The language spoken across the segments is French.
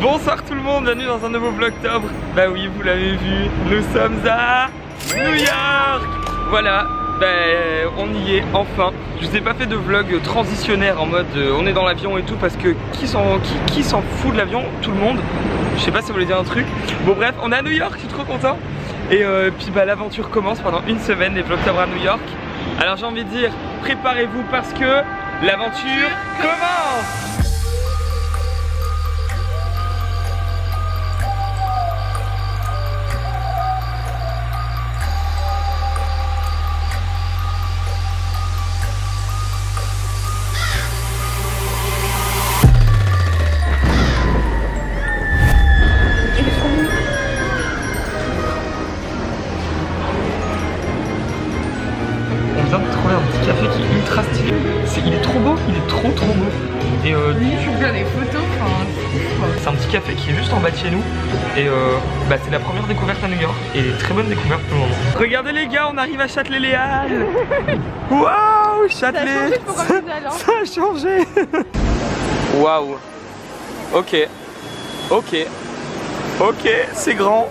Bonsoir tout le monde, bienvenue dans un nouveau vlogtobre. Bah oui, vous l'avez vu, nous sommes à New York. Voilà, bah on y est enfin. Je vous ai pas fait de vlog transitionnaire en mode on est dans l'avion et tout parce que qui s'en fout de l'avion? Tout le monde. Je sais pas si vous voulez dire un truc. Bon bref, on est à New York, je suis trop content. Et puis bah l'aventure commence pendant une semaine, les vlogtobres à New York. Alors j'ai envie de dire, préparez-vous parce que l'aventure commence. Café qui est ultra stylé, il est trop beau, il est trop beau. Et tu peux faire des photos, c'est un petit café qui est juste en bas de chez nous. Et bah, c'est la première découverte à New York. Et très bonne découverte pour le moment. Regardez les gars, on arrive à Châtelet-Les-Halles. Waouh, Châtelet. Ça a changé. Waouh. Ok, c'est grand.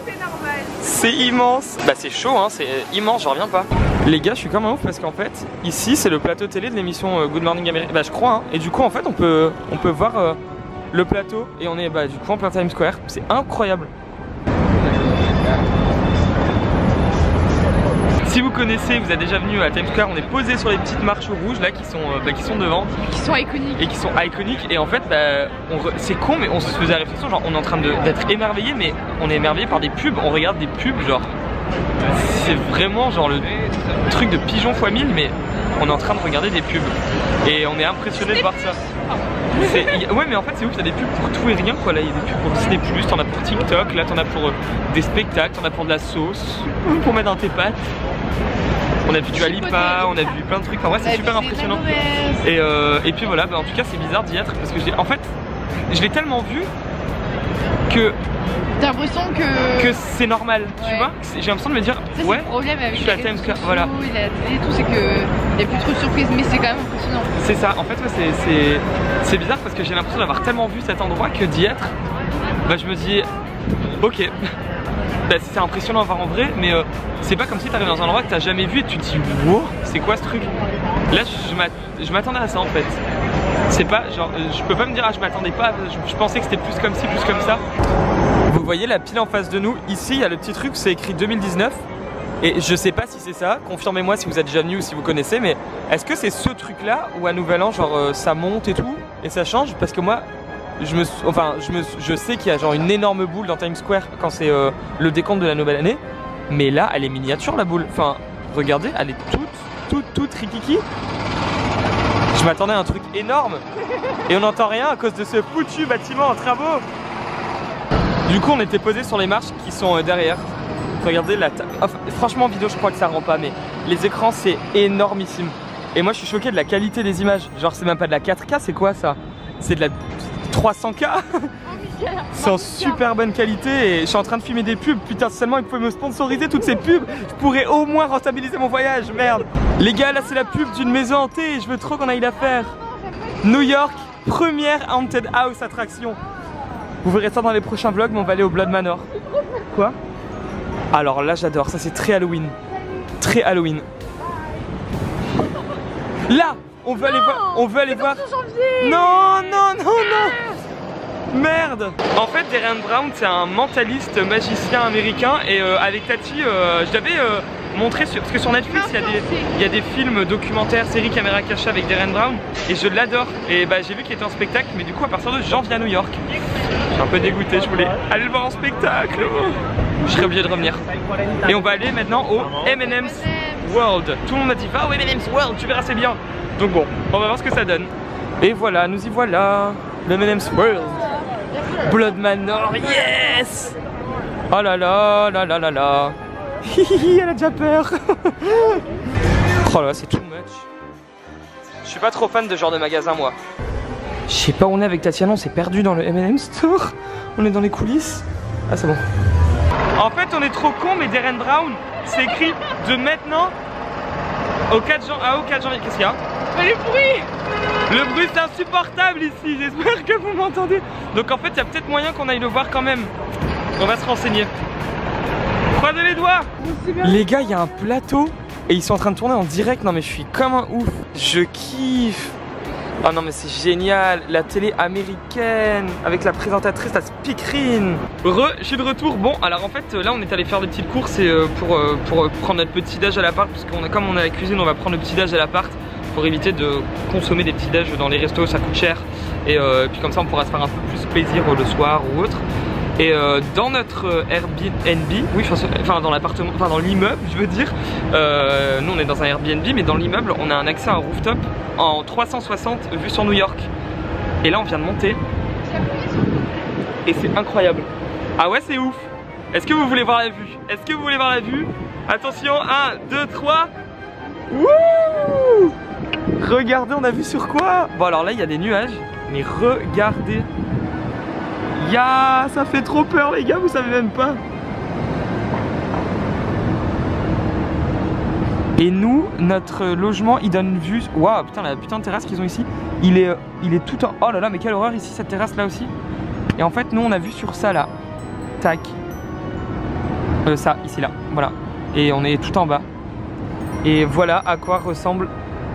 C'est immense. Bah c'est chaud hein, c'est immense, j'en reviens pas. Les gars, je suis comme un ouf parce qu'en fait, ici c'est le plateau télé de l'émission Good Morning America. Bah je crois hein. Et du coup en fait on peut voir le plateau et on est bah du coup en plein Times Square. C'est incroyable. Si vous connaissez, vous êtes déjà venu à Times Square, on est posé sur les petites marches rouges là qui sont devant. Qui sont iconiques. Et qui sont iconiques. Et en fait, bah, c'est con, mais on se faisait la réflexion, genre on est en train d'être émerveillé, mais on est émerveillé par des pubs, on regarde des pubs, genre c'est vraiment genre le truc de pigeon x 1000, mais on est en train de regarder des pubs. Et on est impressionné de voir ça. Ouais mais en fait c'est ouf, il y a des pubs pour tout et rien quoi. Là il y a des pubs pour Disney+, t'en as pour TikTok, là t'en as pour des spectacles, t'en as pour de la sauce, pour mettre dans tes pâtes. On a vu du Alipa, on a vu plein de trucs, en vrai c'est super impressionnant. Et puis voilà, bah, en tout cas c'est bizarre d'y être parce que en fait je l'ai tellement vu que t'as l'impression que c'est normal, tu vois. J'ai l'impression de me dire ça, ouais, le problème avec je suis à Times Square, voilà. Et la télé et tout, c'est qu'il n'y a plus trop de surprises, mais c'est quand même impressionnant. C'est ça, en fait ouais, c'est bizarre parce que j'ai l'impression d'avoir tellement vu cet endroit que d'y être, bah je me dis ok. Bah, c'est impressionnant à voir en vrai, mais c'est pas comme si t'arrives dans un endroit que t'as jamais vu et tu te dis wow, c'est quoi ce truc? Là je m'attendais à ça en fait. C'est pas genre, je peux pas me dire ah je m'attendais pas, je pensais que c'était plus comme ci, plus comme ça. Vous voyez la pile en face de nous, ici il y a le petit truc, c'est écrit 2019. Et je sais pas si c'est ça, confirmez-moi si vous êtes déjà venu ou si vous connaissez, mais est-ce que c'est ce truc là ou à Nouvel An genre ça monte et tout et ça change? Parce que moi je sais qu'il y a genre une énorme boule dans Times Square quand c'est le décompte de la nouvelle année, mais là elle est miniature la boule. Enfin regardez, elle est toute rikiki. Je m'attendais à un truc énorme et on n'entend rien à cause de ce foutu bâtiment en travaux. Du coup on était posé sur les marches qui sont derrière. Regardez la franchement en vidéo je crois que ça rend pas, mais les écrans c'est énormissime. Et moi je suis choqué de la qualité des images. Genre c'est même pas de la 4K, c'est quoi ça? C'est de la 300K. C'est en super bonne qualité et je suis en train de filmer des pubs. Putain, seulement ils pouvaient me sponsoriser toutes ces pubs, je pourrais au moins rentabiliser mon voyage, merde. Les gars, là c'est la pub d'une maison hantée et je veux trop qu'on aille la faire. New York, première Haunted House attraction. Vous verrez ça dans les prochains vlogs, mais on va aller au Blood Manor. Quoi? Alors là j'adore, ça c'est très Halloween. Très Halloween. Là on veut aller voir. Non. Merde. En fait Darren Brown c'est un mentaliste magicien américain et avec Tati je l'avais montré parce que sur Netflix il y a des films documentaires, séries caméra cachée avec Darren Brown et je l'adore. Et bah j'ai vu qu'il était en spectacle, mais du coup à partir de janvier à New York. Je suis un peu dégoûté, je voulais aller le voir en spectacle. Je serais obligé de revenir. Et on va aller maintenant au M&M's World. Tout le monde m'a dit va au M&M's World, tu verras c'est bien. Donc bon, on va voir ce que ça donne. Et voilà, nous y voilà. Le M&M's World. Blood Manor, yes. Oh là là, Hihihi, elle a déjà peur. Oh là là, c'est too much. Je suis pas trop fan de ce genre de magasin moi. Je sais pas où on est avec Tatiana, on s'est perdu dans le M&M Store. On est dans les coulisses. Ah c'est bon. En fait on est trop con, mais Darren Brown c'est écrit de maintenant Au 4 janvier, qu'est-ce qu'il y a? Le bruit! Le bruit c'est insupportable ici, j'espère que vous m'entendez. Donc en fait il y a peut-être moyen qu'on aille le voir quand même. On va se renseigner. Croisez les doigts. Les gars, il y a un plateau et ils sont en train de tourner en direct. Non mais je suis comme un ouf. Je kiffe. Oh non mais c'est génial. La télé américaine avec la présentatrice, la speakerine. Je suis de retour. Bon alors en fait là on est allé faire des petites courses et pour prendre notre petit déj à l'appart. Parce qu'on a, comme on a la cuisine, on va prendre le petit déj à l'appart pour éviter de consommer des petits déj dans les restos, ça coûte cher. Et puis comme ça on pourra se faire un peu plus plaisir le soir ou autre. Et dans notre Airbnb, oui, enfin dans l'appartement, enfin dans l'immeuble, je veux dire, nous on est dans un Airbnb, mais dans l'immeuble, on a un accès à un rooftop en 360 vue sur New York. Et là, on vient de monter. Et c'est incroyable. Ah ouais, c'est ouf. Est-ce que vous voulez voir la vue? Est-ce que vous voulez voir la vue? Attention, 1, 2, 3. Wouh! Regardez, on a vu sur quoi? Bon alors là, il y a des nuages, mais regardez. Ya, ça fait trop peur les gars, vous savez même pas. Et nous, notre logement, il donne vue. Waouh, putain, la putain de terrasse qu'ils ont ici, il est tout en. Oh là là, mais quelle horreur ici, cette terrasse là aussi. Et en fait, nous, on a vu sur ça là. Tac. Ça, ici là, voilà. Et on est tout en bas. Et voilà à quoi ressemble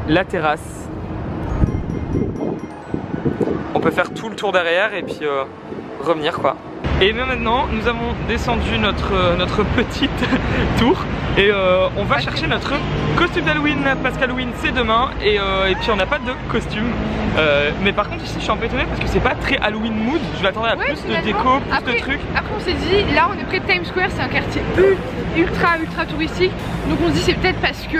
la terrasse. On peut faire tout le tour derrière et puis revenir quoi. Et bien maintenant nous avons descendu notre petite tour et on va chercher notre costume d'Halloween parce qu'Halloween c'est demain et puis on n'a pas de costume. Mais par contre ici je suis un peu étonnée parce que c'est pas très Halloween mood. Je m'attendais à plus de déco, plus de trucs. Après on s'est dit, là on est près de Times Square, c'est un quartier ultra touristique. Donc on se dit c'est peut-être parce que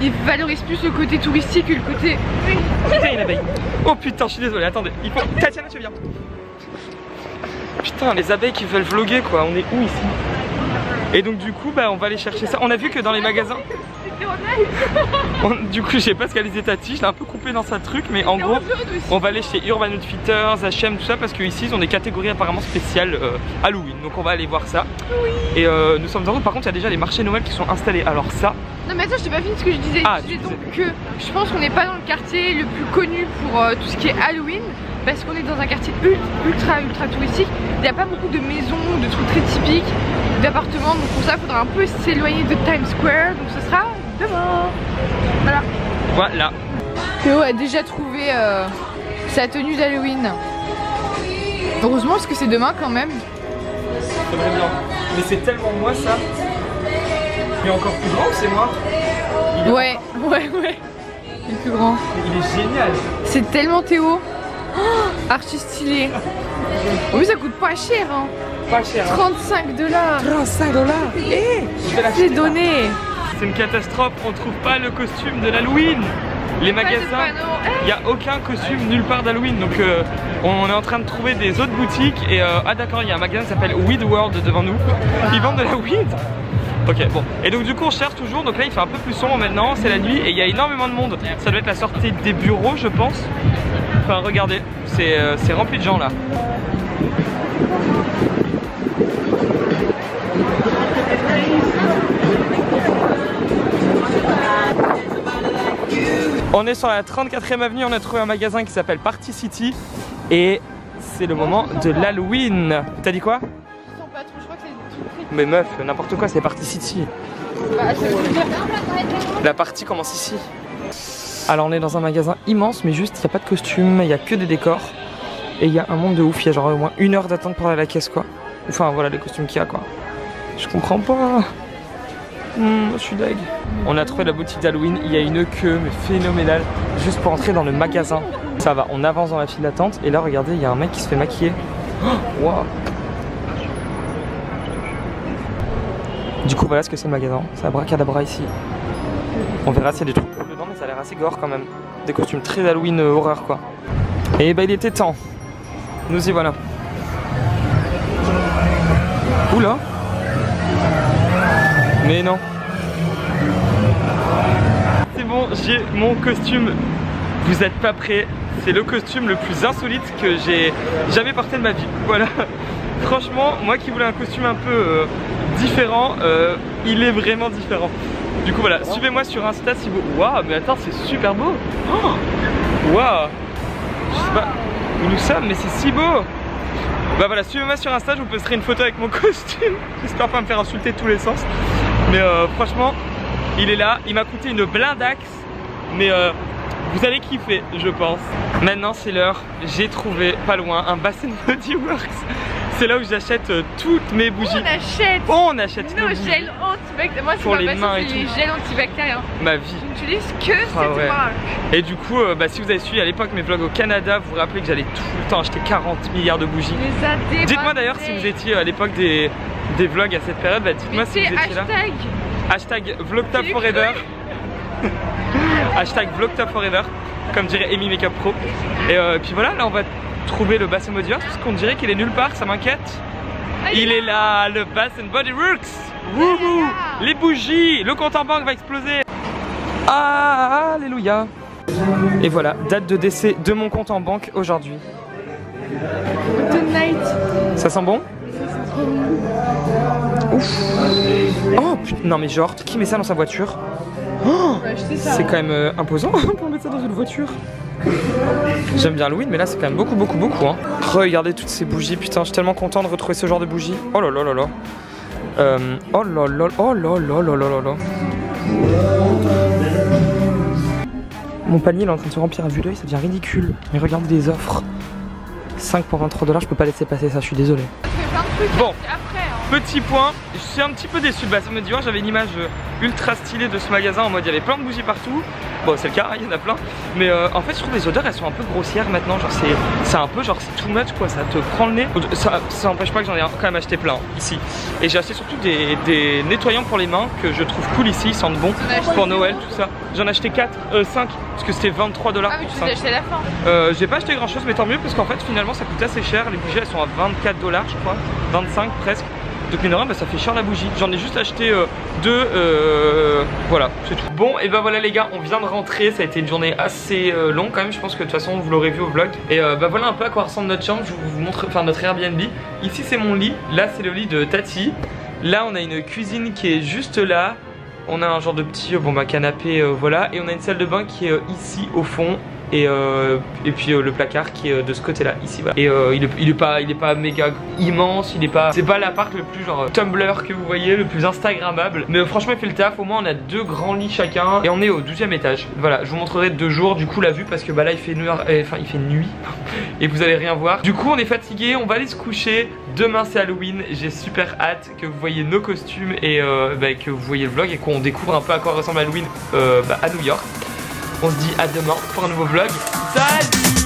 ils valorisent plus le côté touristique que le côté... Putain une abeille. Oh putain je suis désolé, attendez, il faut... Tatiana tu viens. Putain les abeilles qui veulent vlogger quoi, on est où ici? Et donc du coup bah on va aller chercher ça. On a vu que dans les magasins du coup je sais pas ce qu'elle les Tati, je l'ai un peu coupé dans sa truc. Mais en gros on va aller chez Urban Outfitters, H&M, tout ça. Parce qu'ici ils ont des catégories apparemment spéciales Halloween. Donc on va aller voir ça. Et nous sommes en route. Par contre il y a déjà les marchés Noël qui sont installés. Alors ça... Non mais attends, je t'ai pas fini ce que je disais. Je disais donc que je pense qu'on n'est pas dans le quartier le plus connu pour tout ce qui est Halloween. Parce qu'on est dans un quartier ultra touristique. Il n'y a pas beaucoup de maisons, de trucs très typiques, d'appartements. Donc pour ça il faudra un peu s'éloigner de Times Square. Donc ce sera demain. Voilà. Théo a déjà trouvé sa tenue d'Halloween. Heureusement parce que c'est demain quand même. C'est vrai bien. Mais c'est tellement moi ça. Il est encore plus grand que c'est moi. Ouais. Il est plus grand. Il est génial. C'est tellement Théo. Oh, archi stylé. Oui ça coûte pas cher hein. Pas cher. $35. 35 $. C'est donné. C'est une catastrophe, on trouve pas le costume de l'Halloween. Les magasins, il n'y a aucun costume nulle part d'Halloween. Donc on est en train de trouver des autres boutiques. Et ah d'accord, il y a un magasin qui s'appelle Weed World devant nous. Ils vendent de la weed. Ok bon, et donc du coup on cherche toujours. Donc là il fait un peu plus sombre maintenant, c'est la nuit. Et il y a énormément de monde. Ça doit être la sortie des bureaux je pense. Enfin regardez, c'est rempli de gens là. On est sur la 34e avenue, on a trouvé un magasin qui s'appelle Party City. Et c'est le moment de l'Halloween. T'as dit quoi? Je sens pas trop, je crois que c'est... Mais meuf, n'importe quoi, c'est Party City. Bah, la partie commence ici. Alors on est dans un magasin immense, mais juste il n'y a pas de costume, il n'y a que des décors. Et il y a un monde de ouf, il y a genre au moins 1 heure d'attente pour aller à la caisse quoi. Enfin voilà les costumes qu'il y a quoi. Je comprends pas. Je suis deg. On a trouvé la boutique d'Halloween, il y a une queue mais phénoménale juste pour entrer dans le magasin. Ça va, on avance dans la file d'attente et là regardez, il y a un mec qui se fait maquiller. Oh, wow. Du coup voilà ce que c'est le magasin, c'est abracadabra ici. On verra s'il y a des trucs dedans mais ça a l'air assez gore quand même. Des costumes très Halloween horreur quoi. Et bah il était temps. Nous y voilà. Oula. Mais non. C'est bon, j'ai mon costume. Vous êtes pas prêts. C'est le costume le plus insolite que j'ai jamais porté de ma vie. Voilà. Franchement, moi qui voulais un costume un peu différent, il est vraiment différent. Du coup voilà, suivez-moi sur Insta si vous... Waouh, mais attends, c'est super beau. Waouh. Je sais pas où nous sommes, mais c'est si beau. Bah voilà, suivez-moi sur Insta, je vous posterai une photo avec mon costume. J'espère pas me faire insulter de tous les sens. Mais franchement, il est là, il m'a coûté une blindaxe. Mais vous allez kiffer, je pense. Maintenant c'est l'heure, j'ai trouvé pas loin un Bath & Body Works. C'est là où j'achète toutes mes bougies. On achète nos gels antibactériens. Moi, pour les mains et tout. Les gels antibactériens. Ma vie. Je n'utilise que cette marque. Et du coup, bah, si vous avez suivi à l'époque mes vlogs au Canada, vous vous rappelez que j'allais tout le temps acheter 40 milliards de bougies. Dites-moi d'ailleurs si vous étiez à l'époque des vlogs à cette période. Bah, dites-moi si vous étiez là. Hashtag VlogTopForever. Hashtag VlogTopForever, comme dirait Amy Makeup Pro. Et puis voilà, là on va trouver le Bath & Body Works parce qu'on dirait qu'il est nulle part, ça m'inquiète. Il est là, le Bath & Body Works. Wouhou, les bougies, le compte en banque va exploser. Ah, alléluia. Et voilà, date de décès de mon compte en banque aujourd'hui. Ça sent bon? Ouf. Oh putain, non mais genre, qui met ça dans sa voiture? Oh, c'est quand même imposant pour mettre ça dans une voiture. J'aime bien Halloween, mais là c'est quand même beaucoup hein. Regardez toutes ces bougies, putain, je suis tellement content de retrouver ce genre de bougies. Oh là là là là. Oh là là, oh là là là là là. Mon panier il est en train de se remplir à vue d'œil, ça devient ridicule. Mais regardez les offres. 5 pour 23 $, je peux pas laisser passer ça, je suis désolé. Bon, petit point, je suis un petit peu déçu de Bath & Body Works. J'avais une image ultra stylée de ce magasin en mode il y avait plein de bougies partout. Bon c'est le cas, il y en a plein. Mais en fait je trouve les odeurs elles sont un peu grossières maintenant. Genre c'est un peu genre c'est too much quoi, ça te prend le nez. Ça n'empêche pas que j'en ai quand même acheté plein ici. Et j'ai acheté surtout des nettoyants pour les mains que je trouve cool ici, ils sentent bon pour Noël tout ça. J'en ai acheté 5 parce que c'était 23 $. Ah oui, tu les as acheté à la fin. J'ai pas acheté grand chose mais tant mieux parce qu'en fait finalement ça coûte assez cher. Les bougies elles sont à 24 $ je crois, 25 presque. Donc mine de rien, bah, ça fait cher la bougie. J'en ai juste acheté 2, voilà, c'est tout. Bon et ben voilà les gars, on vient de rentrer. Ça a été une journée assez longue quand même. Je pense que de toute façon vous l'aurez vu au vlog. Et bah voilà un peu à quoi ressemble notre chambre. Je vous montre, enfin notre Airbnb. Ici c'est mon lit, là c'est le lit de Tati. Là on a une cuisine qui est juste là. On a un genre de petit canapé, voilà. Et on a une salle de bain qui est ici au fond. Et puis le placard qui est de ce côté là ici voilà. Et il est pas méga immense, c'est pas l'appart le plus genre Tumblr que vous voyez, le plus instagrammable, mais franchement il fait le taf. Au moins on a 2 grands lits chacun et on est au 12e étage. Voilà, je vous montrerai 2 jours du coup la vue parce que bah là il fait nuit et vous allez rien voir. Du coup on est fatigué, on va aller se coucher. Demain c'est Halloween, j'ai super hâte que vous voyez nos costumes et que vous voyez le vlog et qu'on découvre un peu à quoi ressemble Halloween à New York. On se dit à demain pour un nouveau vlog. Salut!